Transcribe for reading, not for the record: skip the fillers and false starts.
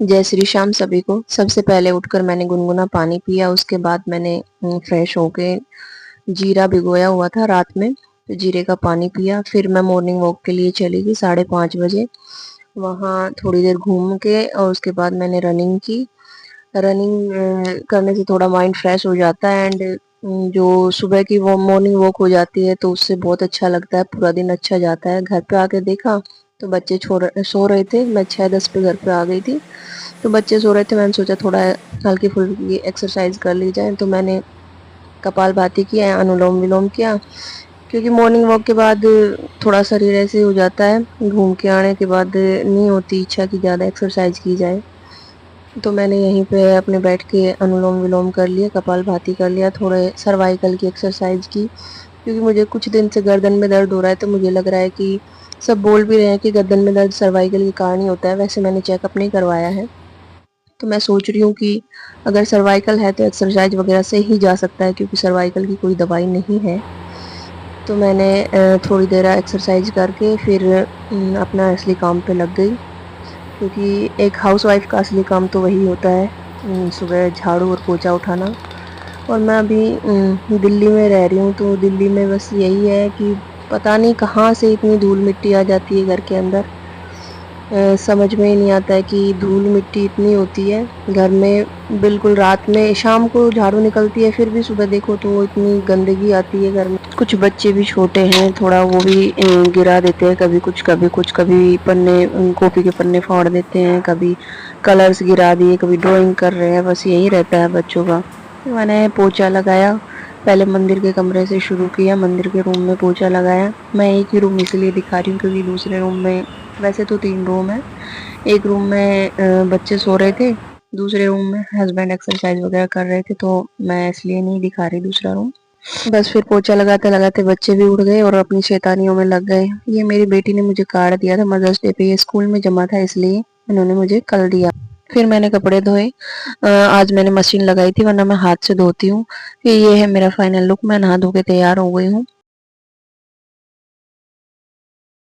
जय श्री श्याम सभी को। सबसे पहले उठकर मैंने गुनगुना पानी पिया। उसके बाद मैंने फ्रेश होके जीरा भिगोया हुआ था रात में, तो जीरे का पानी पिया। फिर मैं मॉर्निंग वॉक के लिए चली गई 5:30 बजे। वहाँ थोड़ी देर घूम के और उसके बाद मैंने रनिंग की। रनिंग करने से थोड़ा माइंड फ्रेश हो जाता है एंड जो सुबह की वो मॉर्निंग वॉक हो जाती है तो उससे बहुत अच्छा लगता है, पूरा दिन अच्छा जाता है। घर पे आके देखा तो बच्चे सो रहे थे। मैं 6:10 पे घर पे आ गई थी, तो बच्चे सो रहे थे। मैंने सोचा थोड़ा हल्की फुल्की एक्सरसाइज कर ली जाए, तो मैंने कपालभाति किया, अनुलोम विलोम किया। क्योंकि मॉर्निंग वॉक के बाद थोड़ा शरीर ऐसे हो जाता है, घूम के आने के बाद नहीं होती इच्छा कि ज़्यादा एक्सरसाइज की जाए। तो मैंने यहीं पे अपने बैठ के अनुलोम विलोम कर लिया, कपालभाति कर लिया, थोड़े सर्वाइकल की एक्सरसाइज की। क्योंकि मुझे कुछ दिन से गर्दन में दर्द हो रहा है, तो मुझे लग रहा है कि सब बोल भी रहे हैं कि गर्दन में दर्द सर्वाइकल के कारण ही होता है। वैसे मैंने चेकअप नहीं करवाया है, तो मैं सोच रही हूँ कि अगर सर्वाइकल है तो एक्सरसाइज वगैरह से ही जा सकता है, क्योंकि सर्वाइकल की कोई दवाई नहीं है। तो मैंने थोड़ी देर एक्सरसाइज करके फिर अपना असली काम पे लग गई। क्योंकि एक हाउसवाइफ का असली काम तो वही होता है, सुबह झाड़ू और पोछा उठाना। और मैं अभी दिल्ली में रह रही हूँ, तो दिल्ली में बस यही है कि पता नहीं कहाँ से इतनी धूल मिट्टी आ जाती है घर के अंदर। समझ में ही नहीं आता है कि धूल मिट्टी इतनी होती है घर में। बिल्कुल रात में शाम को झाड़ू निकलती है, फिर भी सुबह देखो तो इतनी गंदगी आती है घर में। कुछ बच्चे भी छोटे हैं, थोड़ा वो भी गिरा देते हैं, कभी कुछ कभी कुछ, कभी पन्ने कॉपी के पन्ने फाड़ देते हैं, कभी कलर्स गिरा दिए, कभी ड्राइंग कर रहे हैं। बस यही रहता है बच्चों का। मैंने पोछा लगाया, पहले मंदिर के कमरे से शुरू किया। मंदिर के रूम में पोछा लगाया। मैं एक ही रूम इसलिए दिखा रही हूँ क्योंकि दूसरे रूम में, वैसे तो 3 रूम है, एक रूम में बच्चे सो रहे थे, दूसरे रूम में हस्बैंड एक्सरसाइज वगैरह कर रहे थे, तो मैं इसलिए नहीं दिखा रही दूसरा रूम। बस फिर पोछा लगाते लगाते बच्चे भी उठ गए और अपनी शैतानियों में लग गए। ये मेरी बेटी ने मुझे कार्ड दिया था मदर्स डे पे, ये स्कूल में जमा था इसलिए इन्होंने मुझे कल दिया। फिर मैंने कपड़े धोए। आज मैंने मशीन लगाई थी, वरना मैं हाथ से धोती हूँ। ये है मेरा फाइनल लुक। मैं नहा धो के तैयार हो गई हूँ।